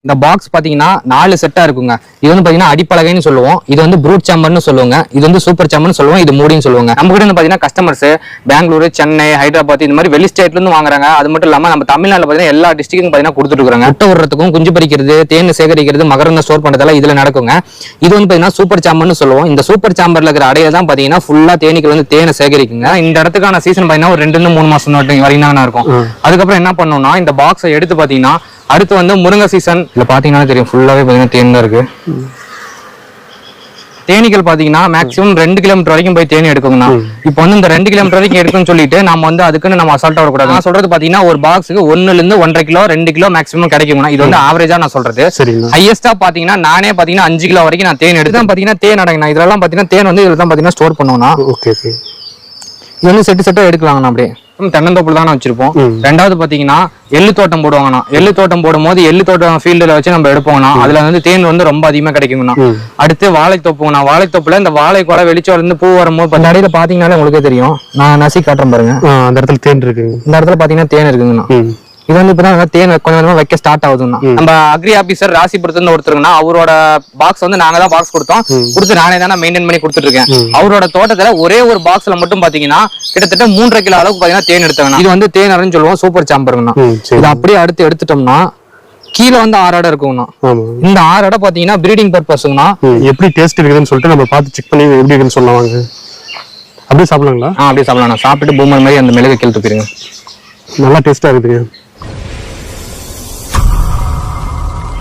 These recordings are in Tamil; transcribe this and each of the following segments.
இந்த பாக்ஸ் பாத்தீங்கன்னா 4 செட்டா இருக்குங்க. இது வந்து பாத்தீங்கன்னா அடிப்பலகைன்னு சொல்லுவோம். இது வந்து ப்ரூட் சாம்பர்னு சொல்லுவாங்க. இது வந்து சூப்பர் சாம்பர்னு சொல்லுவோம். இது மூடின்னு சொல்லுவாங்க. நம்ம கிட்ட வந்து பாத்தீங்கன்னா கஸ்டமர்ஸ் பெங்களூர், சென்னை, ஹைதராபாத் இந்த மாதிரி வெளி ஸ்டேட்ல இருந்து வாங்குறாங்க. அது மட்டும் இல்லாம நம்ம தமிழ்நாட்டுல பாத்தீங்கன்னா எல்லா டிஸ்ட்ரிக்ட்டும் பாத்தீங்கன்னா கொடுத்துட்டு இருக்காங்க. முட்டை விடுறதுக்கும், குஞ்சு பறிக்கிறது, தேன் சேகரிக்கிறது, மகரந்த ஸ்டோர் பண்றதெல்லாம் இதுல நடக்குங்க. இது வந்து பாத்தீங்கன்னா சூப்பர் சாம்பர்னு சொல்லுவோம். இந்த சூப்பர் சாம்பர்ல இருக்கிற அடையில தான் பாத்தீங்கன்னா ஃபுல்லா தேனீக்கள் வந்து தேனை சேகரிக்குங்க. இந்த இடத்துக்கான சீசன் பாத்தீங்கன்னா ஒரு 2 3 மாசம் வரைக்கும் தான் இருக்கும். அதுக்கப்புறம் என்ன பண்ணணும்னா இந்த பாக்ஸை எடுத்து பாத்தீங்கன்னா அடுத்து வந்து முருங்கை சீசன் இல்ல பாத்தீங்கன்னா தெரியும் ஃபுல்லாவே பாத்தீங்கன்னா தேன் தான் இருக்கு. தேனீக்கள் பாத்தீங்கன்னா மேக்ஸிமம் 2 கிலோமீட்டர் வரைக்கும் போய் தேனி எடுக்கணும்னா இப்போ வந்து இந்த 2 கிலோமீட்டர் வரைக்கும் எடுக்குன்னு சொல்லிட்டு நம்ம வந்து அதுக்குன்னு நம்ம அசால்ட்டா வரக்கூடாது. நான் சொல்றது பாத்தீங்கன்னா ஒரு பாக்ஸுக்கு 1 ல இருந்து 1.5 கிலோ 2 கிலோ மேக்ஸிமம் கிடைக்கும்னா இது வந்து ஆவரேஜா நான் சொல்றது. ஹையஸ்டா பாத்தீங்கன்னா நானே பாத்தீங்கன்னா 5 கிலோ வரைக்கும் நான் தேன் எடுத்து தான் பாத்தீங்கன்னா தேன் அடங்கினா இதெல்லாம் பாத்தீங்கன்னா தேன் வந்து இதுல தான் பாத்தீங்கன்னா ஸ்டோர் பண்ணுவோம்னா இது வந்து செட்டா எடுக்கலாங்கண்ணா. அப்படியே தென்னந்தோப்புல தான் வச்சிருப்போம். ரெண்டாவது பாத்தீங்கன்னா எள்ளு தோட்டம் போடுவாங்கண்ணா. எள்ளு தோட்டம் போடும் போது எள்ளு தோட்டம் ஃபீல்டுல வச்சு நம்ம எடுப்போம்னா அதுல வந்து தேன் வந்து ரொம்ப அதிகமா கிடைக்குங்கண்ணா. அடுத்து வாழைத்தோப்புங்கண்ணா. வாழைத்தோப்புல இந்த வாழை கூட வெளிச்சம் இருந்து பூ வரும்போது அந்த அடையில பாத்தீங்கன்னாலே உங்களுக்கே தெரியும். நான் நசி காட்டுறேன் பாருங்க. அந்த இடத்துல தேன் இருக்கு. இந்த இடத்துல பாத்தீங்கன்னா தேன் இருக்குங்கண்ணா. இது வந்து இப்பதான் தேன் கொஞ்சம் கொஞ்சமா வைக்க ஸ்டார்ட் ஆகுதுன்னா நம்ம அக்ரி ஆபீசர் ராசிபுரத்துல ஒருத்தருங்கன்னா அவரோட பாக்ஸ் வந்து நாங்க தான் பாக்ஸ் கொடுத்து நானே தான் மெயின்டைன் பண்ணி கொடுத்துட்டு இருக்கேன். அவரோட தோட்டத்துல ஒரே ஒரு பாக்ஸ்ல மட்டும் பாத்தீங்கன்னா கிட்டத்தட்ட 3.5 கிலோ அளவுக்கு பாத்தீங்கன்னா தேன் எடுத்தாங்க. இது வந்து தேன் அரைன்னு சொல்லுவோம், சூப்பர் சாம்பருங்கண்ணா. இது அப்படியே அடுத்து எடுத்துட்டோம்னா கீழே வந்து 6 அடை இருக்குங்கண்ணா. இந்த 6 அடை பாத்தீங்கன்னா பிரீடிங் பர்பஸ்ங்கண்ணா. எப்படி டேஸ்ட் இருக்குதுன்னு சொல்லிட்டு நம்ம பார்த்து செக் பண்ணி எப்படி இருக்குன்னு சொல்லலாம். அப்படியே சாப்பிடலாங்களா? அப்படியே சாப்பிடலாம். சாப்பிட்டு பூமர் மாதிரி அந்த மிளகு கீழ் தூக்கிடுங்க. நல்லா டேஸ்டா இருக்குதுங்க.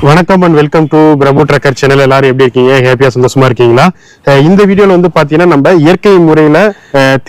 வணக்கம் and welcome to Prabhu trucker channel. எல்லாரும் எப்படி இருக்கீங்க? ஹாப்பியா சந்தோஷமா இருக்கீங்களா? இந்த வீடியோல வந்து பாத்தீங்கன்னா நம்ம இயற்கை முறையில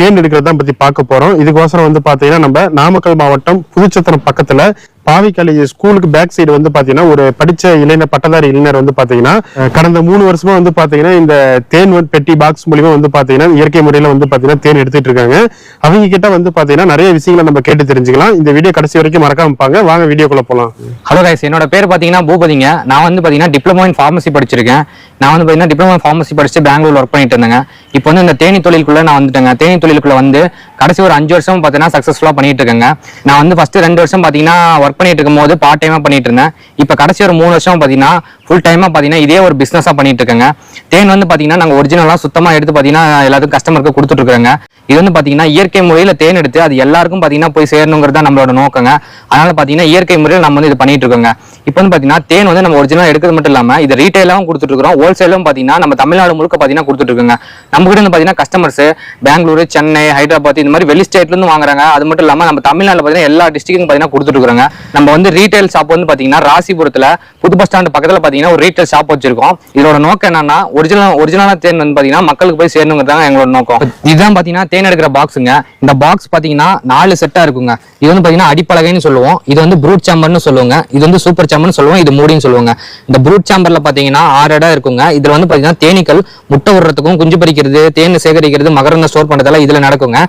தேன் எடுக்கிறத பத்தி பார்க்க போறோம். இதுக்கோசரம் வந்து பாத்தீங்கன்னா நம்ம நாமக்கல் மாவட்டம் புதுச்சத்திரம் பக்கத்துல பாவி காலேஜ் ஸ்கூலுக்கு பேக் சைடு வந்து பாத்தீங்கன்னா ஒரு படிச்ச இளைஞர் பட்டதாரி இளைஞர் வந்து பாத்தீங்கன்னா கடந்த 3 வருஷமா வந்து பாத்தீங்கன்னா இந்த தேன் பெட்டி பாக்ஸ் மூலியமா வந்து பாத்தீங்கன்னா இயற்கை முறையில வந்து பாத்தீங்கன்னா தேன் எடுத்துட்டு இருக்காங்க. அவங்க கிட்ட வந்து பாத்தீங்கன்னா நிறைய விஷயங்களை நம்ம கேட்டு தெரிஞ்சுக்கலாம். இந்த வீடியோ கடைசி வரைக்கும் மறக்காம பாருங்க. வாங்க வீடியோக்குள்ள போலாம். ஹலோ கைஸ், என்னோட பேர் பாத்தீங்கன்னா பூபதிங்க. நான் வந்து பாத்தீங்கன்னா டிப்ளமோ இன் ஃபார்மசி படிச்சிருக்கேன். நான் வந்து பாத்தீங்கன்னா டிப்ளமோ ஃபார்மசி படிச்சு பெங்களூர்ல ஒர்க் பண்ணிட்டு இருந்தேங்க. இப்போ வந்து இந்த தேனி தொழிலுக்குள்ள நான் வந்துட்டேங்க. தேனி தொழிலுக்குள்ள வந்து கடைசி ஒரு 5 வருஷம் பாத்தீங்கன்னா சக்சஸ்ஃபுல்லா பண்ணிட்டு இருக்கேங்க. நான் வந்து ஃபர்ஸ்ட் 2 வருஷம் பாத்தீங்கன்னா ஒர்க் பண்ணிட்டு இருக்கும் போது பார்ட் டைமா பண்ணிட்டு இருந்தேன். இப்ப கடைசி ஒரு 3 வருஷம் பாத்தீங்கன்னா ஃபுல் டைமா பாத்தீங்கன்னா இதே ஒரு பிசினஸா பண்ணிட்டு இருக்கேங்க. தேன் வந்து பாத்தீங்கன்னா நாங்க ஒரிஜினலா சுத்தமா எடுத்து பாத்தீங்கன்னா எல்லாத்துக்கும் கஸ்டமருக்கு கொடுத்துட்டு இருக்காங்க. இது வந்து பாத்தீங்கன்னா இயற்கை முறையில தேன் எடுத்து அது எல்லாருக்கும் பாத்தீங்கன்னா போய் சேரணுங்கிறது நம்மளோட நோக்கங்க. அதனால பாத்தீங்கன்னா இயற்கை முறையில் நம்ம வந்து இது பண்ணிட்டு இருக்கோங்க. இப்போ வந்து பாத்தீங்கன்னா தேன் வந்து நம்ம ஒரிஜினலா எடுக்கிறது மட்டும் இல்லாம இது ரீட்டைலாவும் கொடுத்துட்டு இருக்கோம், ஹோல்சேலும் பாத்தீங்கன்னா நம்ம தமிழ்நாடு முழுக்க பாத்தீங்கன்னா கொடுத்துட்டு இருக்கோங்க. நம்ம கிட்ட வந்து பாத்தீங்கன்னா கஸ்டமர்ஸ் பெங்களூர், சென்னை, ஹைதராபாத் இந்த மாதிரி வெளி ஸ்டேட்ல இருந்து வாங்குறாங்க. அது மட்டும் இல்லாம நம்ம தமிழ்நாட்டுல பாத்தீங்கன்னா எல்லா டிஸ்ட்ரிக்டும் பாத்தீங்கன்னா கொடுத்துட்டு இருக்காங்க. நம்ம வந்து ரீட்டைல் ஷாப் வந்து பாத்தீங்கன்னா ராசிபுரத்துல புது பஸ் ஸ்டாண்ட் பக்கத்துல பாத்தீங்கன்னா ஒரு ரீட்டைல் ஷாப் வச்சிருக்கோம். இதோட நோக்கம் என்னன்னா ஒரிஜினலா தேன் வந்து பாத்தீங்கன்னா மக்களுக்கு போய் சேரணுங்கிறதாங்க எங்களோட நோக்கம். இதுதான் பாத்தீங்கன்னா தேன் எடுக்கிற பாக்ஸுங்க. இந்த பாக்ஸ் பாத்தீங்கன்னா 4 செட்டா இருக்குங்க. இது வந்து பாத்தீங்கன்னா அடிப்பலகைன்னு சொல்லுவோம். இது வந்து ப்ரூட் சாம்பர்னு சொல்லுவாங்க. இது வந்து சூப்பர் சாம்பர்னு சொல்லுவோம். இது மூடின்னு சொல்லுவாங்க. இந்த ப்ரூட் சாம்பர்ல பாத்தீங்கன்னா 6 இடம் இருக்குங்க. இதுல வந்து பாத்தீங்கன்னா தேனீக்கள் முட்டை விடுறதுக்கும், குஞ்சு பறிக்கிறது, தேன் சேகரிக்கிறது, மகரந்த ஸ்டோர் பண்றதெல்லாம் இதுல நடக்குங்க.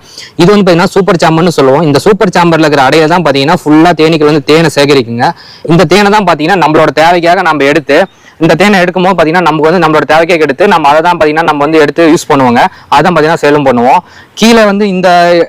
இது வந்து பாத்தீங்கன்னா சூப்பர் சாம்பர்னு சொல்லுவோம். இந்த சூப்பர் சாம்பர்ல இருக்கிற அடையில தான் பாத்தீங்கன்னா ஃபுல்லா தேனீக்கள் வந்து தேனை சேகரிக்குங்க. இந்த தேனை தான் பாத்தீங்கன்னா நம்மளோட தேவைக்காக நம்ம எடுத்து இந்த தேனை எடுக்கும் போது பாத்தீங்கன்னா நமக்கு வந்து நம்மளோட தேவைக்காக எடுத்து நம்ம அதை தான் பாத்தீங்கன்னா நம்ம வந்து எடுத்து யூஸ் பண்ணுவாங்க. அதான் பாத்தீங்கன்னா சேலும் பண்ணுவோம். கீழே வந்து இந்த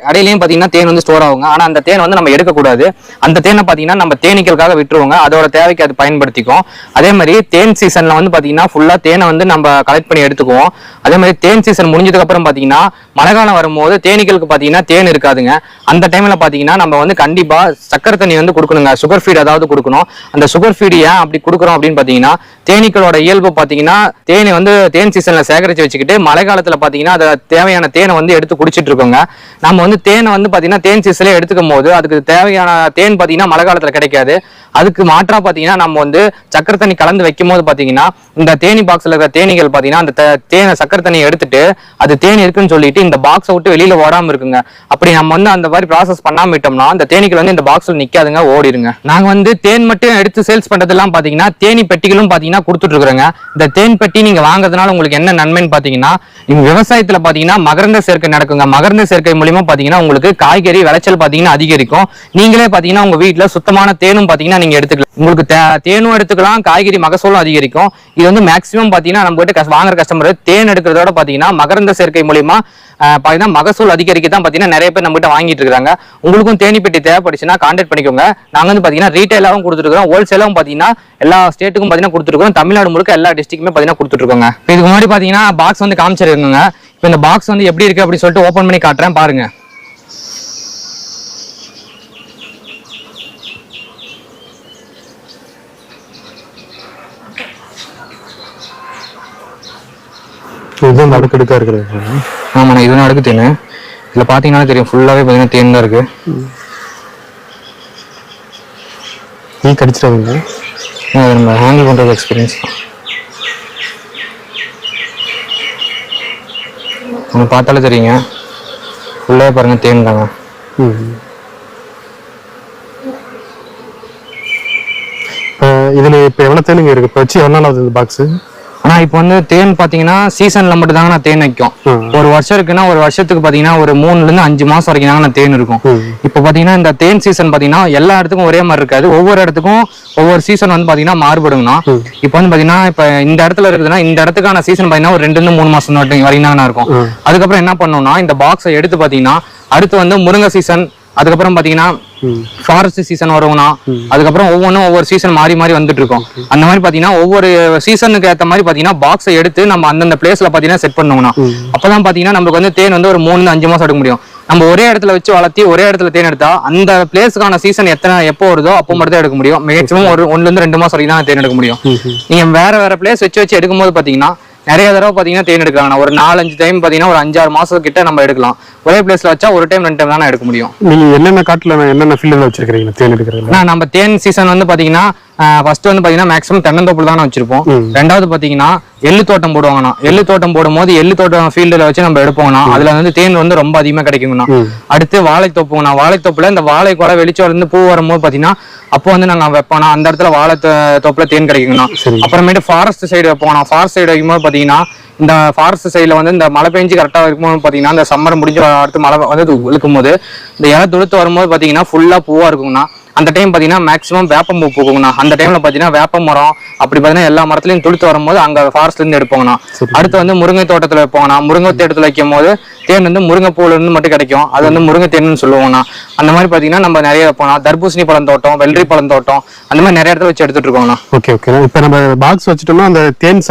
அடையிலையும் பாத்தீங்கன்னா தேன் வந்து ஸ்டோர் ஆகுங்க. ஆனா அந்த தேன் வந்து நம்ம எடுக்கக்கூடாது. அந்த தேனை பாத்தீங்கன்னா நம்ம தேனீக்களுக்காக விட்டுருவோங்க. அதோட தேவைக்கு அது பயன்படுத்திக்கும். அதே மாதிரி தேன் சீசன்ல வந்து பாத்தீங்கன்னா ஃபுல்லா தேனை வந்து நம்ம கலெக்ட் பண்ணி எடுத்துக்குவோம். அதே மாதிரி தேன் சீசன் முடிஞ்சதுக்கு அப்புறம் பாத்தீங்கன்னா மழை காலம் வரும்போது தேனீக்களுக்கு பாத்தீங்கன்னா தேன் இருக்காதுங்க. அந்த டைம்ல பாத்தீங்கன்னா நம்ம வந்து கண்டிப்பா சக்கரை தண்ணி வந்து கொடுக்கணுங்க. சுகர் ஃபீட் அதாவது கொடுக்கணும். அந்த சுகர் ஃபீட் ஏன் அப்படி கொடுக்குறோம் அப்படின்னு பாத்தீங்கன்னா தேனீக்களோட இயல்பு பாத்தீங்கன்னா தேனை வந்து தேன் சீசன்ல சேகரிச்சு வச்சுக்கிட்டு மழை காலத்துல பாத்தீங்கன்னா அதை தேவையான தேனை வந்து எடுத்து குடிச்சிட்டு இருக்கோங்க. நம்ம வந்து தேனை வந்து பாத்தீங்கன்னா தேன் சீசன்ல எடுத்துக்கும் போது அதுக்கு தேவையான தேன் பாத்தீங்கன்னா மழை காலத்துல கிடைக்காது. அதுக்கு மாற்றா பாத்தீங்கன்னா நம்ம வந்து சக்கரை தண்ணி கலந்து வைக்கும் போது பாத்தீங்கன்னா இந்த தேனி பாக்ஸ்ல இருக்கிற தேனீகள் பாத்தீங்கன்னா அந்த தேனை சக்கரை தண்ணியை எடுத்துட்டு அது தேன் இருக்குன்னு சொல்லிட்டு இந்த பாக்ஸை விட்டு வெளியில ஓடாம இருக்குங்க. அப்படி நம்ம வந்து அந்த மாதிரி ப்ராசஸ் பண்ணாம விட்டோம்னா அந்த தேனீகள் வந்து இந்த பாக்ஸ்ல நிக்காதுங்க, ஓடிடுங்க. நாங்க வந்து தேன் மட்டும் எடுத்து சேல்ஸ் பண்றதெல்லாம் பாத்தீங்கன்னா தேனி பெட்டிகளும் பாத்தீங்கன்னா கொடுத்துட்டு இருக்கிறோங்க. இந்த தேன் பெட்டி நீங்க வாங்குறதுனால உங்களுக்கு என்ன நன்மைன்னு பாத்தீங்கன்னா நீங்க விவசாயத்துல பாத்தீங்கன்னா மகரந்த சேர்க்கை நடக்குங்க. மகரந்த சேர்க்கை மூலியமா பாத்தீங்கன்னா உங்களுக்கு காய்கறி விளைச்சல் பாத்தீங்கன்னா அதிகரிக்கும். நீங்களே பாத்தீங்கன்னா உங்க வீட்டுல சுத்தமான தேனும் பாத்தீங்கன்னா நீங்க எடுத்துக்கலாம். உங்களுக்கு தேனும் எடுத்துக்கலாம், காய்கறி மகசூலும் அதிகரிக்கும். இது வந்து மேக்சிமம் பாத்தீங்கன்னா நம்ம கிட்ட வாங்குற கஸ்டமர் தேன் எடுக்கிறதோட பாத்தீங்கன்னா மகரந்த சேர்க்கை மூலியமா பாத்தீங்கன்னா மகசூல் அதிகரிக்க தான் பாத்தீங்கன்னா நிறைய பேர் நம்ம கிட்ட வாங்கிட்டு இருக்காங்க. உங்களுக்கும் தேனி பெட்டி தேவைப்படுச்சுன்னா கான்டாக்ட் பண்ணிக்கோங்க. நாங்க வந்து பாத்தீங்கன்னா ரீட்டைலாவும் கொடுத்துருக்கோம், ஹோல்சேலாவும் பாத்தீங்கன்னா எல்லா ஸ்டேட்டுக்கும் பார்த்தீங்கன்னா கொடுத்துருக்கோம். தமிழ்நாடு முழுக்க எல்லா டிஸ்ட்ரிக்ட்டுமே பார்த்தீங்கன்னா கொடுத்துருக்கோங்க. இப்போ இதுக்கு முன்னாடி பார்த்தீங்கன்னா பாக்ஸ் வந்து காமிச்சிருக்குங்க. இப்போ இந்த பாக்ஸ் வந்து எப்படி இருக்கு அப்படின்னு சொல்லிட்டு ஓப்பன் பண்ணி காட்டுறேன் பாருங்க. இதுதான் அடுக்கடுக்கா இருக்குது. ஆமாண்ணா, இதுதான் அடுக்கு தேன். இதில் பார்த்தீங்கன்னா தெரியும், ஃபுல்லாகவே பார்த்தீங்கன்னா தேன் தான் இருக்கு. நீ கடிச்சிடாதீங்க, நம்ம ஹேண்டில் பண்ணுறது எக்ஸ்பீரியன்ஸ் தான். உங்களுக்கு பார்த்தாலே தெரியுங்க, ஃபுல்லாகவே பாருங்க தேன் தாங்க. இதில் இப்போ எவ்வளோ தேனுங்க இருக்கு? இப்போ வச்சு எவ்வளோ நாள் ஆகுது இந்த பாக்ஸு? ஆனா இப்போ வந்து தேன் பாத்தீங்கன்னா சீசன்ல மட்டும் தாங்க நான் தேன் வைக்கும். ஒரு வருஷம் இருக்குன்னா ஒரு வருஷத்துக்கு பாத்தீங்கன்னா ஒரு 3 to 5 மாசம் வரைக்கும் தாங்க நான் தேன் இருக்கும். இப்போ பாத்தீங்கன்னா இந்த தேன் சீசன் பாத்தீங்கன்னா எல்லா இடத்துக்கும் ஒரே மாதிரி இருக்காது. ஒவ்வொரு இடத்துக்கும் ஒவ்வொரு சீசன் வந்து பாத்தீங்கன்னா மாறுபடுங்கண்ணா. இப்போ வந்து பாத்தீங்கன்னா இப்ப இந்த இடத்துல இருக்குதுன்னா இந்த இடத்துக்கான சீசன் பாத்தீங்கன்னா ஒரு 2 to 3 மாசம் வரைக்கும் தாங்க இருக்கும். அதுக்கப்புறம் என்ன பண்ணணும்னா இந்த பாக்ஸை எடுத்து பாத்தீங்கன்னா அடுத்து வந்து முருங்கை சீசன், அதுக்கப்புறம் பாத்தீங்கன்னா ஃபாரஸ்ட் சீசன் வரும்னா, அதுக்கப்புறம் ஒவ்வொன்றும் ஒவ்வொரு சீசன் மாறி மாறி வந்துட்டு இருக்கோம். அந்த மாதிரி பாத்தீங்கன்னா ஒவ்வொரு சீசனுக்கு ஏற்ற மாதிரி பாத்தீங்கன்னா பாக்ஸை எடுத்து நம்ம அந்தந்த பிளேஸ்ல பாத்தீங்கன்னா செட் பண்ணுவோம்னா அப்பதான் பாத்தீங்கன்னா நமக்கு வந்து தேன் வந்து ஒரு 3 to 5 மாசம் எடுக்க முடியும். நம்ம ஒரே இடத்துல வச்சு வளர்த்தி ஒரே இடத்துல தேன் எடுத்தா அந்த பிளேஸுக்கான சீசன் எப்போ வருதோ அப்போ மட்டும் தான் எடுக்க முடியும். மேக்ஸிமம் ஒரு 1 to 2 மாசம் வரைக்கும் தான் தேன் எடுக்க முடியும். நீங்க வேற பிளேஸ் வச்சு எடுக்கும்போது பாத்தீங்கன்னா நிறைய தடவை பாத்தீங்கன்னா தேன் எடுக்கலாம். ஒரு 4-5 டைம் பாத்தீங்கன்னா ஒரு 5-6 மாசம் கிட்ட நம்ம எடுக்கலாம். ஒரே பிளேஸ்ல வச்சா ஒரு டைம் 2 டைம் தான் எடுக்க முடியும். நீங்க என்னென்ன காட்டுல என்னென்ன ஃபீல்ட்ல வச்சிருக்கீங்க தேன் எடுக்கிறது? நம்ம தேன் சீசன் வந்து பாத்தீங்கன்னா ஃபர்ஸ்ட் வந்து பாத்தீங்கன்னா மேக்ஸிமம் தென்னந்தோப்புல தான் வச்சிருப்போம். ரெண்டாவது பாத்தீங்கன்னா எள்ளு தோட்டம் போடுவாங்கண்ணா. எள்ளு தோட்டம் போடும்போது எள்ளு தோட்டம் ஃபீல்டுல வச்சு நம்ம எடுப்போம்னா அதுல வந்து தேன் வந்து ரொம்ப அதிகமா கிடைக்குங்கண்ணா. அடுத்து வாழைத்தோப்புங்கண்ணா. வாழைத்தோப்புல இந்த வாழை கூட வெளிச்சம் இருந்து பூ வரும்போது பாத்தீங்கன்னா அப்போ வந்து நாங்க வைப்போம்னா அந்த இடத்துல வாழை தோப்புல தேன் கிடைக்குங்கண்ணா. அப்புறமேட்டு ஃபாரஸ்ட் சைடு வைப்போம்னா. ஃபாரஸ்ட் சைடு வைக்கும்போது பாத்தீங்கன்னா இந்த ஃபாரஸ்ட் சைடுல வந்து இந்த மழை பெஞ்சு கரெக்டா இருக்கும்போது பாத்தீங்கன்னா இந்த சம்மர் முடிஞ்ச அடுத்து மழை வந்து இழுக்கும் போது இந்த இலை துளுத்து வரும்போது பாத்தீங்கன்னா ஃபுல்லா பூவா இருக்குங்கண்ணா. அந்த டைம் பாத்தீங்கன்னா மேக்ஸிமம் வேப்பம் பூ பூக்குங்கண்ணா. அந்த டைம்ல பாத்தீங்கன்னா வேப்ப மரம் அப்படி பாத்தீங்கன்னா எல்லா மரத்துலயும் துளுத்து வரும்போது அங்க ஃபாரஸ்ட்ல இருந்து எடுப்போங்கண்ணா. அடுத்து வந்து முருங்கை தோட்டத்துல வைப்போங்கண்ணா. முருங்கை தோட்டத்துல வைக்கும் போது தேன் வந்து முருங்கை பூல இருந்து மட்டும் கிடைக்கும். அது வந்து முருங்கை தேன்னு சொல்லுவோம்னா. அந்த மாதிரி பாத்தீங்கன்னா நம்ம நிறைய வைப்போம். தர்பூசணி பழம் தோட்டம், வெள்ளரி பழம் தோட்டம், அந்த மாதிரி நிறைய இடத்துல வச்சு எடுத்துட்டு இருக்கோம்ண்ணா. Okay okay. இப்ப நம்ம பாக்ஸ் வச்சுட்டோம்னா அந்த தேன்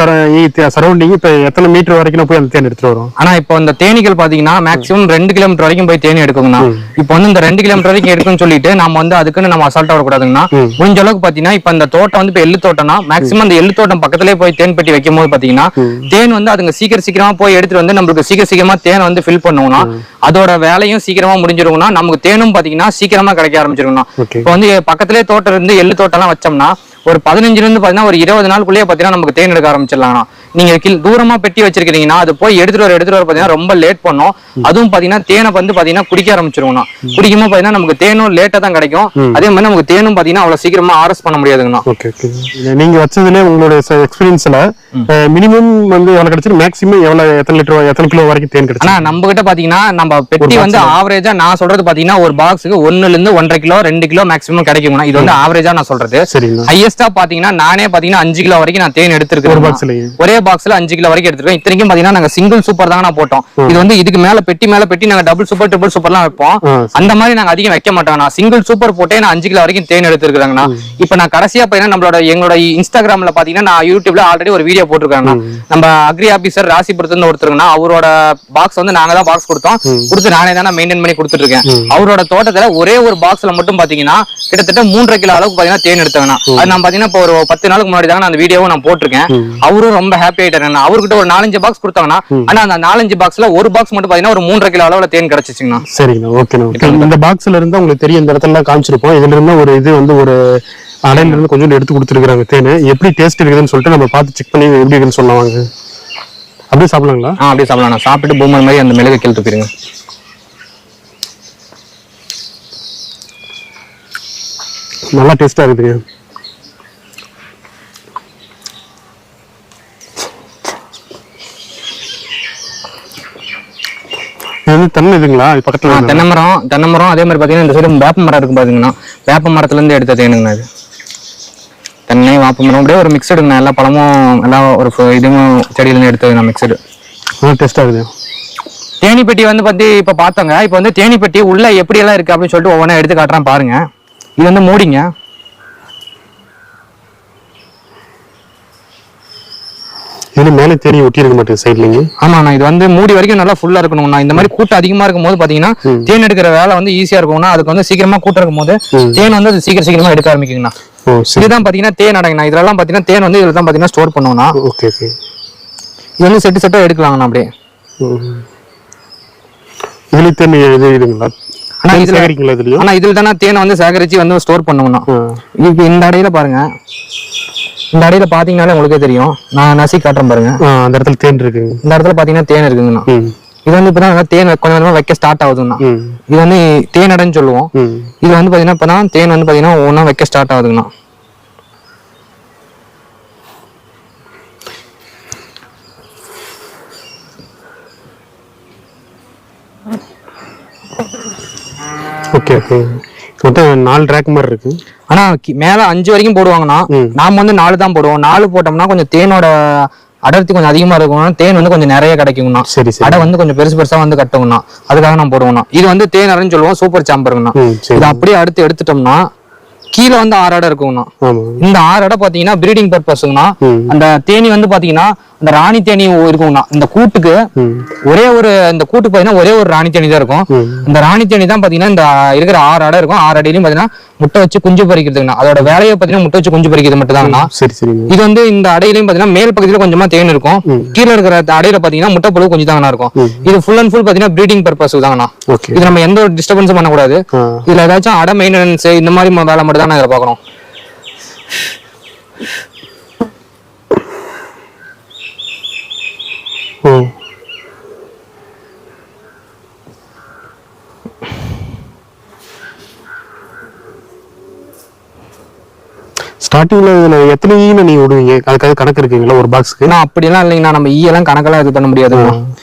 சரௌண்டிங் இப்ப எத்தனை மீட்டர் வரைக்கும் போய் அந்த தேன் எடுத்துட்டு வரும்? ஆனா இப்போ இந்த தேனீகள் பாத்தீங்கன்னா மேக்ஸிமம் 2 கிலோமீட்டர் வரைக்கும் போய் தேனி எடுக்குங்கண்ணா. இப்போ வந்து இந்த 2 கிலோமீட்டர் வரைக்கும் எடுக்குன்னு சொல்லிட்டு நம்ம வந்து அதுக்குன்னு நம்ம அசால்ட்டா வரக்கூடாதுங்கண்ணா. முடிஞ்ச அளவுக்கு பாத்தீங்கன்னா இப்ப இந்த தோட்டம் வந்து இப்ப எள்ளு தோட்டம்னா மேக்ஸிமம் அந்த எள்ளு தோட்டம் பக்கத்திலே போய் தேன் பெட்டி வைக்கும் போது பாத்தீங்கன்னா தேன் வந்து அதுங்க சீக்கிரமா போய் எடுத்துட்டு வந்து நம்மளுக்கு சீக்கிரமா தேனை வந்து ஃபில் பண்ணுவோம்னா அதோட வேலையும் சீக்கிரமா முடிஞ்சிருக்கும்னா நமக்கு தேனும் பாத்தீங்கன்னா சீக்கிரமா கிடைக்க ஆரம்பிச்சிருக்கும்னா. இப்போ வந்து பக்கத்திலே தோட்டம் இருந்து எள்ளு தோட்டம் எல்லாம் வச்சோம்னா ஒரு 15 இருந்து பாத்தீங்கன்னா ஒரு 20 நாளுக்குள்ளேயே பாத்தீங்கன்னா நமக்கு தேன் எடுக்க ஆரம்பிச்சிடலாம். நீங்க தூரமா பெட்டி வச்சிருக்கீங்கன்னா அது போய் எடுத்துட்டு வர பாத்தீங்கன்னா ரொம்ப லேட் பண்ணும். அதுவும் பாத்தீங்கன்னா தேனை வந்து பாத்தீங்கன்னா குடிக்க ஆரம்பிச்சிருவோம்னா குடிக்கும்போது பாத்தீங்கன்னா நமக்கு தேனும் லேட்டா தான் கிடைக்கும். அதே மாதிரி நமக்கு தேனும் பாத்தீங்கன்னா அவ்வளவு சீக்கிரமா ஆர்எஸ் பண்ண முடியாதுங்கண்ணா. நீங்க வச்சதுல உங்களுடைய எக்ஸ்பீரியன்ஸ்ல மினிமம் வந்து எவ்வளவு கிடைச்சிருக்கு? மேக்ஸிமம் எத்தனை கிலோ வரைக்கும் தேன் கிடைச்சு? நம்ம கிட்ட பாத்தீங்கன்னா நம்ம பெட்டி வந்து ஆவரேஜா நான் சொல்றது பாத்தீங்கன்னா ஒரு பாக்ஸுக்கு 1 to 1.5 கிலோ 2 கிலோ மேக்ஸிமம் கிடைக்கும்னா. இது வந்து ஆவரேஜா நான் சொல்றது. ஹையஸ்டா பாத்தீங்கன்னா நானே பாத்தீங்கன்னா 5 கிலோ வரைக்கும் நான் தேன் எடுத்திருக்கேன். ஒரே பாக்ஸ்ல 5 கிலோ வரைக்கும் எடுத்துருக்கோம். இத்தனைக்கும் பாத்தீங்கன்னா நாங்க சிங்கிள் சூப்பர் தான் போட்டோம். இது வந்து இதுக்கு மேல பெட்டி நாங்க டபுள் சூப்பர் ட்ரிபிள் சூப்பர்லாம் வைப்போம். அந்த மாதிரி நாங்க அதிகம் வைக்க மாட்டோம். சிங்கிள் சூப்பர் போட்டே நான் 5 கிலோ வரைக்கும் தேன் எடுத்துருக்காங்கண்ணா. இப்ப நான் கடைசியா பாத்தீங்கன்னா எங்களோட இன்ஸ்டாகிராம்ல பாத்தீங்கன்னா நான் யூடியூப்ல ஆல்ரெடி ஒரு வீடியோ போட்டிருக்காங்க. நம்ம அக்ரி ஆபீசர் ராசிபுரத்துல ஒருத்தருங்கன்னா அவரோட பாக்ஸ் வந்து நாங்க தான் பாக்ஸ் கொடுத்து நானே தானே மெயின்டைன் பண்ணி கொடுத்துட்டு இருக்கேன். அவரோட தோட்டத்துல ஒரே ஒரு பாக்ஸ்ல மட்டும் பாத்தீங்கன்னா கிட்டத்தட்ட 3.5 கிலோ அளவுக்கு பாத்தீங்கன்னா தேன் எடுத்தாங்கண்ணா. அது நான் பாத்தீங்கன்னா இப்போ ஒரு 10 நாளுக்கு முன்னாடி தாங்க அந்த வீடியோவை நான் போட்டிருக்கேன். அவரும் ரொம்ப ஹாப்பி ஆயிட்டாரு. அவர்கிட்ட ஒரு 4-5 பாக்ஸ் கொடுத்தாங்கன்னா ஆனா அந்த 4-5 பாக்ஸ்ல ஒரு பாக்ஸ் மட்டும் பாத்தீங்கன்னா ஒரு 3.5 கிலோ அளவுல தேன் கிடைச்சிச்சுங்கண்ணா. சரிங்கண்ணா, ஓகே. இந்த பாக்ஸ்ல இருந்தா உங்களுக்கு தெரியும், இந்த இடத்துல காமிச்சிருப்போம். இதுல இருந்தா ஒரு இது வந்து ஒரு அடையில இருந்து கொஞ்சம் எடுத்து கொடுத்துருக்காங்க தேன். எப்படி டேஸ்ட் இருக்குதுன்னு சொல்லிட்டு நம்ம பார்த்து செக் பண்ணி எப்படி இருக்குன்னு சொல்லுவாங்க. அப்படியே சாப்பிடலாங்களா? அப்படியே சாப்பிடலாம். சாப்பிட்டு பூமர் மாதிரி அந்த மிளகு கீழ் தூக்கிடுங்க. நல்லா டேஸ்டா இருக்குது. தென்னை இதுங்களா பக்கத்துல? தென்னை மரம். அதே மாதிரி பாத்தீங்கன்னா இந்த சைடு வேப்ப மரம் இருக்கு பாத்தீங்கன்னா வேப்ப மரத்துல இருந்து எடுத்த தேனுங்கண்ணா. இது தென்னை வேப்ப மரம் அப்படியே ஒரு மிக்ஸ் எடுங்கண்ணா. எல்லா பழமும் எல்லாம் ஒரு இதுவும் செடியில இருந்து எடுத்தது மிக்சடு. டேஸ்டா இருக்குது. தேனி பெட்டி வந்து பத்தி இப்ப பாத்தோங்க. இப்ப வந்து தேனி பெட்டி உள்ள எப்படி எல்லாம் இருக்கு அப்படின்னு சொல்லிட்டு ஒவ்வொன்றா எடுத்து காட்டுறேன் பாருங்க. இது வந்து மூடிங்க. இதுல மேலே தேனி ஒட்டி இருக்க மாட்டேங்குது சைட்லங்க. ஆமாண்ணா, இது வந்து மூடி வரைக்கும் நல்லா ஃபுல்லா இருக்கணும்ண்ணா. இந்த மாதிரி கூட்டம் அதிகமா இருக்கும் போது பாத்தீங்கன்னா தேன் எடுக்கிற வேலை வந்து ஈஸியா இருக்கும்னா, அதுக்கு வந்து சீக்கிரமா கூட்டம் இருக்கும் போது தேன் வந்து அது சீக்கிரமா எடுக்க ஆரம்பிக்குங்கண்ணா. இதுதான் பாத்தீங்கன்னா தேன் அடைங்கண்ணா. இதெல்லாம் பாத்தீங்கன்னா தேன் வந்து இதுல தான் பாத்தீங்கன்னா ஸ்டோர் பண்ணுவோம்னா. Okay okay. இது வந்து செட்டு செட்டா எடுக்கலாங்கண்ணா அப்படியே. இதுல தேன் இதுங்களா? ஆனா இதுல தானே தேனை வந்து சேகரிச்சு வந்து ஸ்டோர் பண்ணுவோம்னா. இப்ப இந்த அடையில பாருங்க, இந்த அடையில பாத்தீங்கன்னாலே உங்களுக்கே தெரியும். நான் நசி காட்டுறேன் பாருங்க. அந்த இடத்துல தேன் இருக்கு. இந்த இடத்துல பாத்தீங்கன்னா தேன் இருக்குங்கண்ணா. இது வந்து இப்பதான் தேன் கொஞ்சம் கொஞ்சமா வைக்க ஸ்டார்ட் ஆகுதுன்னா. இது வந்து தேன் அடைன்னு சொல்லுவோம். இது வந்து பாத்தீங்கன்னா இப்பதான் தேன் வந்து பாத்தீங்கன்னா ஒவ்வொன்றா வைக்க ஸ்டார்ட் ஆகுதுங்கண்ணா. Okay okay. மொத்தம் 4 ரேக் மாதிரி இருக்கு. ஆனா மேல 5 வரைக்கும் போடுவாங்கன்னா, நாம வந்து 4 தான் போடுவோம். 4 போட்டோம்னா கொஞ்சம் தேனோட அடர்த்தி கொஞ்சம் அதிகமா இருக்கும். தேன் வந்து கொஞ்சம் நிறைய கிடைக்குங்கண்ணா. சரி சரி. அடை வந்து கொஞ்சம் பெருசு பெருசா வந்து கட்டுங்கண்ணா. அதுக்காக நான் போடுவோம்ண்ணா. இது வந்து தேன் அடைன்னு சொல்லுவோம், சூப்பர் சாம்பருங்கண்ணா. இது அப்படியே அடுத்து எடுத்துட்டோம்னா கீழே வந்து 6 அடை இருக்குங்கண்ணா. இந்த 6 அடை பாத்தீங்கன்னா பிரீடிங் பர்பஸ்ங்கண்ணா. அந்த தேனி வந்து பாத்தீங்கன்னா அந்த ராணி தேனி இருக்குங்கண்ணா. இந்த கூட்டுக்கு ஒரே ஒரு இந்த கூட்டுக்கு பாத்தீங்கன்னா ஒரே ஒரு ராணி தேனி தான் இருக்கும். இந்த ராணி தேனி தான் பாத்தீங்கன்னா இந்த இருக்கிற 6 அடை இருக்கும். 6 அடையிலையும் பாத்தீங்கன்னா முட்டை வச்சு குஞ்சு பறிக்கிறதுங்கண்ணா. அதோட வேலையை பாத்தீங்கன்னா முட்டை வச்சு குஞ்சு பறிக்கிறது மட்டும் தாங்கண்ணா. சரி சரி. இது வந்து இந்த அடையிலையும் பாத்தீங்கன்னா மேல் பக்கத்துல கொஞ்சமா தேன் இருக்கும். கீழே இருக்கிற அடையில பாத்தீங்கன்னா முட்டை புழு கொஞ்சம் தாங்கண்ணா இருக்கும். இது ஃபுல் அண்ட் ஃபுல் பாத்தீங்கன்னா பிரீடிங் பர்பஸ் தாங்கண்ணா. இது நம்ம எந்த ஒரு டிஸ்டர்பன்ஸும் பண்ணக்கூடாது. இதுல ஏதாச்சும் அடை மெயின்டெனன்ஸ் இந்த மாதிரி வேலை மட்டும் தான் இதில் பாக்குறோம். ஸ்டார்டிங்ல இதுல எத்தனை ஈன நீ விடுவீங்க? அதுக்காக கணக்கு இருக்குங்களா ஒரு பாக்ஸ்க்கு? நான் அப்படியெல்லாம் இல்லைங்கண்ணா. நம்ம ஈயெல்லாம் கணக்கெல்லாம் இது பண்ண முடியாதுங்கண்ணா.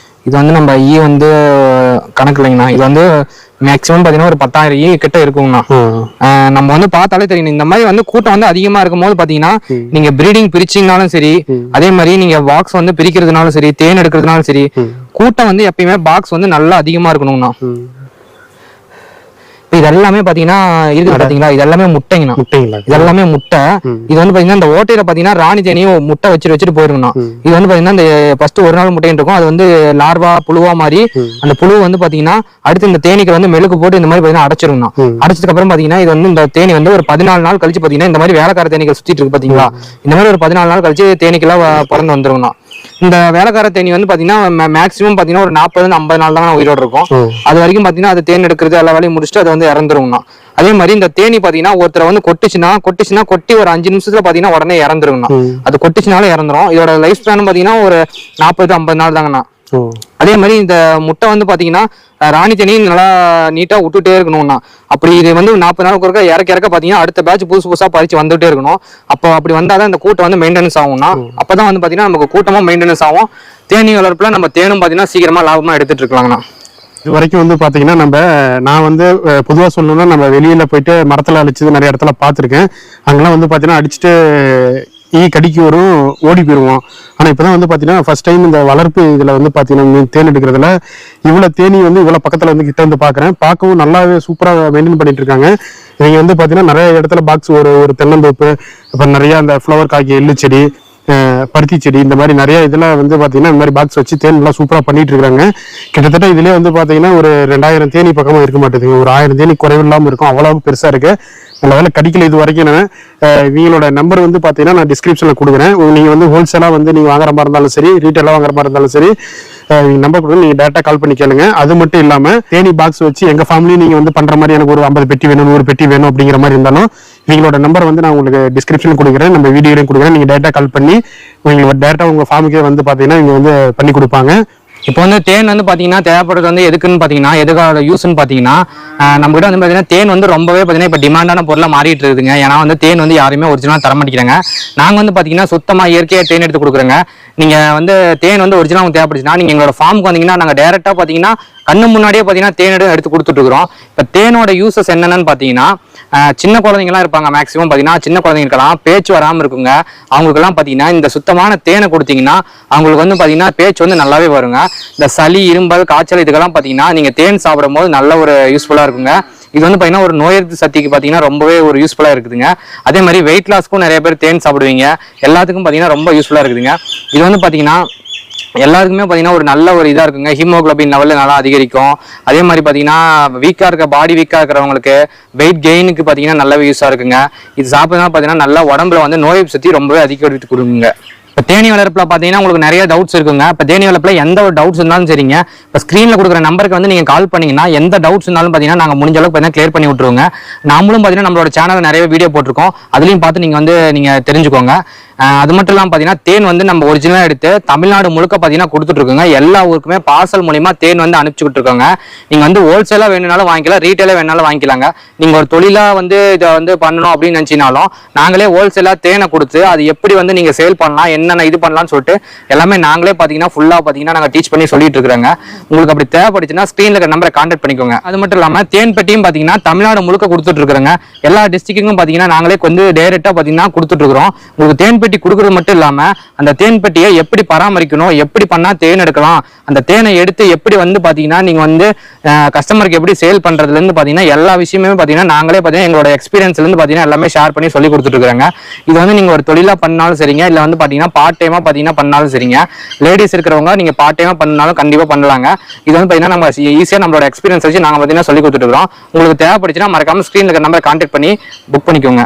இது வந்து நம்ம ஈ வந்து கணக்கு இல்லைங்கண்ணா. இது வந்து மேக்சிமம் பாத்தீங்கன்னா ஒரு 10,000 ஈ கிட்ட இருக்குங்கண்ணா. நம்ம வந்து பார்த்தாலே தெரியும். இந்த மாதிரி வந்து கூட்டம் வந்து அதிகமா இருக்கும் போது பாத்தீங்கன்னா நீங்க பிரீடிங் பிரிச்சிங்கனாலும் சரி, அதே மாதிரி நீங்க பாக்ஸ் வந்து பிரிக்கிறதுனாலும் சரி, தேன் எடுக்கிறதுனாலும் சரி, கூட்டம் வந்து எப்பயுமே பாக்ஸ் வந்து நல்லா அதிகமா இருக்கணும்ண்ணா. இது எல்லாமே பாத்தீங்கன்னா இருக்கு பாத்தீங்களா, இது எல்லாமே முட்டைங்கண்ணா. இது எல்லாமே முட்டை. இது வந்து பாத்தீங்கன்னா இந்த ஓட்டையில பாத்தீங்கன்னா ராணி தேனியும் முட்டை வச்சுட்டு போயிருங்கண்ணா. இது வந்து பாத்தீங்கன்னா இந்த ஃபர்ஸ்ட் ஒரு நாள் முட்டைன்னு இருக்கும். அது வந்து லார்வா புழுவா மாதிரி அந்த புழு வந்து பாத்தீங்கன்னா அடுத்து இந்த தேனிக்கு வந்து மெழுகு போட்டு இந்த மாதிரி பாத்தீங்கன்னா அடைச்சிருங்கண்ணா. அடைச்சதுக்கு அப்புறம் பாத்தீங்கன்னா இது வந்து இந்த தேனி வந்து ஒரு 14 நாள் கழிச்சு பாத்தீங்கன்னா இந்த மாதிரி வேலைக்கார தேனிகள் சுத்திட்டு இருக்கு பாத்தீங்களா. இந்த மாதிரி ஒரு 14 நாள் கழிச்சு தேனிக்கெல்லாம் பிறந்து வந்துருங்கண்ணா. இந்த வேலைக்கார தேனி வந்து பாத்தீங்கன்னா மேக்சிமம் பாத்தீங்கன்னா ஒரு 40-50 நாள் தான் உயிரோடு இருக்கும். அது வரைக்கும் பாத்தீங்கன்னா அது தேன் எடுக்கிறது எல்லா வேலையும் முடிச்சுட்டு அது வந்து இறந்துருங்கண்ணா. அதே மாதிரி இந்த தேனி பாத்தீங்கன்னா ஒருத்தர் வந்து கொட்டிச்சுன்னா கொட்டி ஒரு 5 நிமிஷத்துல பாத்தீங்கன்னா உடனே இறந்துருங்கண்ணா. அது கொட்டிச்சுனாலும் இறந்துரும். இதோட லைஃப் ஸ்பேன் பாத்தீங்கன்னா ஒரு 40-50 நாள் தாங்கண்ணா. அதே மாதிரி இந்த முட்டை வந்து பாத்தீங்கன்னா ராணி தேனி நல்லா நீட்டா விட்டுட்டே இருக்கணும்னா. அப்படி இது வந்து 40 நாளுக்கு ஒருக்கா இறக்க பாத்தீங்கன்னா அடுத்த பேட்ச் புதுசா பறிச்சு வந்துட்டே இருக்கணும். அப்போ அப்படி வந்தாதான் இந்த கூட்டம் வந்து மெயின்டெனன்ஸ் ஆகும்னா. அப்பதான் வந்து பாத்தீங்கன்னா நமக்கு கூட்டமா மெயின்டெனன்ஸ் ஆகும். தேனி வளர்ப்புல நம்ம தேனும் பாத்தீங்கன்னா சீக்கிரமா லாபமா எடுத்துட்டு இருக்கலாங்கண்ணா. இது வரைக்கும் வந்து பாத்தீங்கன்னா நான் வந்து பொதுவா சொல்லணும்னா நம்ம வெளியில போயிட்டு மரத்துல அழிச்சது நிறைய இடத்துல பாத்திருக்கேன். அங்கெல்லாம் வந்து பாத்தீங்கன்னா அடிச்சுட்டு ஈ கடிக்கு வரும், ஓடி போயிடுவோம். ஆனா இப்பதான் வந்து பாத்தீங்கன்னா ஃபர்ஸ்ட் டைம் இந்த வளர்ப்பு இதுல வந்து பாத்தீங்கன்னா தேன் எடுக்கிறதுல இவ்வளவு தேனி வந்து இவ்வளவு பக்கத்துல வந்து கிட்ட வந்து பாக்குறேன். பார்க்கவும் நல்லாவே சூப்பரா மெயின்டைன் பண்ணிட்டு இருக்காங்க. இவங்க வந்து பாத்தீங்கன்னா நிறைய இடத்துல பாக்ஸ் ஒரு தென்னந்தோப்பு, அப்புறம் நிறைய அந்த ஃப்ளவர் காய்க்கு எள்ளு செடி, பருத்தி செடி, இந்த மாதிரி நிறைய இதுல வந்து பாத்தீங்கன்னா இந்த மாதிரி பாக்ஸ் வச்சு தேன் எல்லாம் சூப்பரா பண்ணிட்டு இருக்காங்க. கிட்டத்தட்ட இதுலயே வந்து பாத்தீங்கன்னா ஒரு 2000 தேனி பக்கமா இருக்க மாட்டேங்குது. ஒரு 1000 தேனி குறைவு இல்லாம இருக்கும். அவ்வளவு பெருசா இருக்கு. நல்ல வேலை கடிக்கல இது வரைக்கும். இவங்களோட நம்பர் வந்து பாத்தீங்கன்னா நான் டிஸ்கிரிப்ஷன்ல கொடுக்குறேன். நீங்க வந்து ஹோல்சேலா வந்து நீங்க வாங்குற மாதிரி இருந்தாலும் சரி, ரீட்டைலா வாங்குற மாதிரி இருந்தாலும் சரி, நம்பர் கொடுங்க. நீங்க டேரக்டா கால் பண்ணி கேளுங்க. அது மட்டும் இல்லாம தேனி பாக்ஸ் வச்சு எங்க ஃபேமிலி நீங்க வந்து பண்ற மாதிரி எனக்கு ஒரு 50 பெட்டி வேணும், 100 பெட்டி வேணும் அப்படிங்கிற மாதிரி இருந்தாலும் இவங்களோட நம்பர் வந்து நான் உங்களுக்கு டிஸ்கிரிப்ஷன் கொடுக்குறேன், நம்ம வீடியோலையும் கொடுக்குறேன். நீங்க டேரக்டா கால் பண்ணி உங்களுக்கு டேரக்டா உங்க ஃபார்முக்கே வந்து பாத்தீங்கன்னா இங்க வந்து பண்ணி கொடுப்பாங்க. இப்போ வந்து தேன் வந்து பாத்தீங்கன்னா தேவைப்படுறது வந்து எதுக்குன்னு பாத்தீங்கன்னா எதுக்காக யூஸ்ன்னு பாத்தீங்கன்னா நம்ம கிட்ட வந்து பாத்தீங்கன்னா தேன் வந்து ரொம்பவே பாத்தீங்கன்னா இப்ப டிமாண்டான பொருளா மாறிட்டு இருக்குதுங்க. ஏன்னா வந்து தேன் வந்து யாருமே ஒரிஜினலா தர மாட்டேங்கிறாங்க. நாங்க வந்து பாத்தீங்கன்னா சுத்தமா இயற்கையா தேன் எடுத்து கொடுக்குறோங்க. நீங்க வந்து தேன் வந்து ஒரிஜினல் தேவைப்படுச்சுன்னா நீங்க எங்களோட ஃபார்முக்கு வந்தீங்கன்னா நாங்க டைரக்டா பாத்தீங்கன்னா கண்ணு முன்னாடியே பாத்தீங்கன்னா தேன் எடுத்து கொடுத்துட்டு இருக்கிறோம். இப்ப தேனோட யூசஸ் என்னென்னு பாத்தீங்கன்னா சின்ன குழந்தைங்கலாம் இருப்பாங்க, மேக்ஸிமம் பார்த்தீங்கன்னா சின்ன குழந்தைங்களுக்கெல்லாம் பேச்சு வராமல் இருக்குங்க. அவங்களுக்கெல்லாம் பார்த்தீங்கன்னா இந்த சுத்தமான தேனை கொடுத்தீங்கன்னா அவங்களுக்கு வந்து பார்த்தீங்கன்னா பேச்சு வந்து நல்லாவே வருங்க. இந்த சளி, இரும்பல், காய்ச்சல் இதுக்கெல்லாம் பார்த்தீங்கன்னா நீங்கள் தேன் சாப்பிடும் போது நல்ல ஒரு யூஸ்ஃபுல்லாக இருக்குங்க. இது வந்து பார்த்தீங்கன்னா ஒரு நோய் எதிர்ப்பு சக்திக்கு பார்த்தீங்கன்னா ரொம்பவே ஒரு யூஸ்ஃபுல்லாக இருக்குதுங்க. அதே மாதிரி வெயிட் லாஸ்க்கும் நிறைய பேர் தேன் சாப்பிடுவீங்க, எல்லாத்துக்கும் பார்த்தீங்கன்னா ரொம்ப யூஸ்ஃபுல்லாக இருக்குதுங்க. இது வந்து பார்த்தீங்கன்னா எல்லாருக்குமே பார்த்தீங்கன்னா ஒரு நல்ல ஒரு இதாக இருக்குங்க. ஹீமோகுளோபின் லெவலில் நல்லா அதிகரிக்கும். அதே மாதிரி பார்த்தீங்கன்னா வீக்காக இருக்க பாடி வீக்காக இருக்கிறவங்களுக்கு வெயிட் கெயினுக்கு பார்த்தீங்கன்னா நல்லாவே யூஸாக இருக்குங்க. இது சாப்பிட்றதுனா பார்த்தீங்கன்னா நல்லா உடம்புல வந்து நோய் எதிர்ப்பு சக்தி ரொம்பவே அதிகரித்து கொடுக்குங்க. இப்போ தேனி வளர்ப்பில் பார்த்தீங்கன்னா உங்களுக்கு நிறைய டவுட்ஸ் இருக்குங்க. இப்போ தேனி வளர்ப்பில் எந்த ஒரு டவுட்ஸ் இருந்தாலும் சரிங்க, இப்போ ஸ்க்ரீனில் கொடுக்குற நம்பருக்கு வந்து நீங்கள் கால் பண்ணீங்கன்னா எந்த டவுட்ஸ் இருந்தாலும் பார்த்தீங்கன்னா நாங்கள் முடிஞ்ச அளவுக்கு பார்த்தீங்கன்னா கிளியர் பண்ணி விட்டுருவோங்க. நாமளும் பார்த்தீங்கன்னா நம்மளோட சேனலில் நிறைய வீடியோ போட்டிருக்கோம், அதுலேயும் பார்த்து நீங்கள் தெரிஞ்சுக்கோங்க. அது மட்டும் இல்லாமல் பார்த்தீங்கன்னா தேன் வந்து நம்ம ஒரிஜினலாக எடுத்து தமிழ்நாடு முழுக்க பார்த்தீங்கன்னா கொடுத்துட்ருக்கோங்க. எல்லா ஊருக்குமே பார்சல் மூலிமா தேன் வந்து அனுப்பிச்சுக்கிட்டு இருக்கோங்க. நீங்கள் வந்து ஹோல்சேலாக வேணுனாலும் வாங்கிக்கலாம், ரீட்டெயிலாக வேணாலும் வாங்கிக்கலாங்க. நீங்கள் ஒரு தொழிலாக வந்து இதை வந்து பண்ணணும் அப்படின்னு நினச்சினாலும் நாங்களே ஹோல்சேலாக தேனை கொடுத்து அது எப்படி வந்து நீங்கள் சேல் பண்ணலாம், என்னென்ன இது பண்ணலாம்னு சொல்லிட்டு எல்லாமே நாங்களே பார்த்தீங்கன்னா ஃபுல்லாக பார்த்தீங்கன்னா நாங்கள் டீச் பண்ணி சொல்லிட்டு இருக்கிறோங்க. உங்களுக்கு அப்படி தேவைப்படுச்சுன்னா ஸ்க்ரீனில் இருக்கிற நம்பரை கான்டாக்ட் பண்ணிக்கோங்க. அது மட்டும் இல்லாமல் தேன் பெட்டியும் பார்த்தீங்கன்னா தமிழ்நாடு முழுக்க கொடுத்துட்ருக்குறோங்க. எல்லா டிஸ்ட்ரிக்ட்டுக்கும் பார்த்தீங்கன்னா நாங்களே வந்து டைரெக்டாக பார்த்தீங்கன்னா கொடுத்துட்ருக்குறோம். உங்களுக்கு தேன் பெட்டி கொடுக்குறது மட்டும் இல்லாம அந்த தேன் பெட்டியை எப்படி பராமரிக்கணும், எப்படி பண்ணா தேன் எடுக்கலாம், அந்த தேனை எடுத்து எப்படி வந்து பாத்தீங்கன்னா நீங்க வந்து கஸ்டமருக்கு எப்படி சேல் பண்றதுல இருந்து பாத்தீங்கன்னா எல்லா விஷயமே பாத்தீங்கன்னா நாங்களே பாத்தீங்கன்னா எங்களோட எக்ஸ்பீரியன்ஸ்ல இருந்து பாத்தீங்கன்னா எல்லாமே ஷேர் பண்ணி சொல்லி கொடுத்துட்டு இருக்காங்க. இது வந்து நீங்க ஒரு தொழிலா பண்ணாலும் சரிங்க, இல்ல வந்து பாத்தீங்கன்னா பார்ட் டைமா பாத்தீங்கன்னா பண்ணாலும் சரிங்க. லேடிஸ் இருக்கிறவங்க நீங்க பார்ட் டைமா பண்ணாலும் கண்டிப்பா பண்ணலாங்க. இது வந்து பாத்தீங்கன்னா நம்ம ஈஸியா நம்மளோட எக்ஸ்பீரியன்ஸ் வச்சு நாங்க பாத்தீங்கன்னா சொல்லி கொடுத்துட்டு இருக்கோம். உங்களுக்கு தேவைப்படுச்சுன்னா மறக்காம ஸ்கிரீன்ல இருக்கிற நம்பரை கான்டாக்ட் பண்ணி புக் பண்ணிக்கோங்க.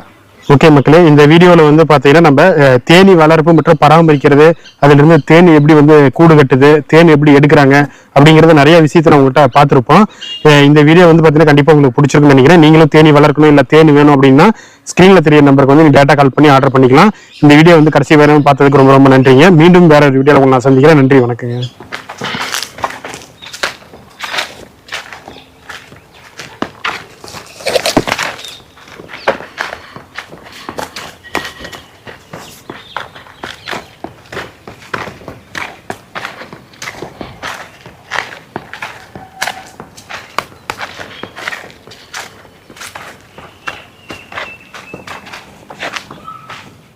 ஓகே மக்களே, இந்த வீடியோவில் வந்து பார்த்தீங்கன்னா நம்ம தேனி வளர்ப்பு மற்றும் பராமரிக்கிறது, அதிலிருந்து தேன் எப்படி வந்து கூடு கட்டுது, தேன் எப்படி எடுக்கிறாங்க அப்படிங்கிறது நிறைய விஷயத்தை நான் உங்கள்கிட்ட பார்த்துருப்போம். இந்த வீடியோ வந்து பார்த்தீங்கன்னா கண்டிப்பாக உங்களுக்கு பிடிச்சிருக்குன்னு நினைக்கிறேன். நீங்களும் தேனி வளர்க்கணும் இல்லை தேன் வேணும் அப்படின்னா ஸ்க்ரீனில் தெரிய நம்பருக்கு வந்து நீங்கள் டேட்டா கால் பண்ணி ஆர்டர் பண்ணிக்கலாம். இந்த வீடியோ வந்து கடைசி வேறு பார்த்ததுக்கு ரொம்ப ரொம்ப நன்றிங்க. மீண்டும் வேற ஒரு வீடியோவில் உங்களை நான் சந்திக்கிறேன். நன்றி, வணக்கங்க.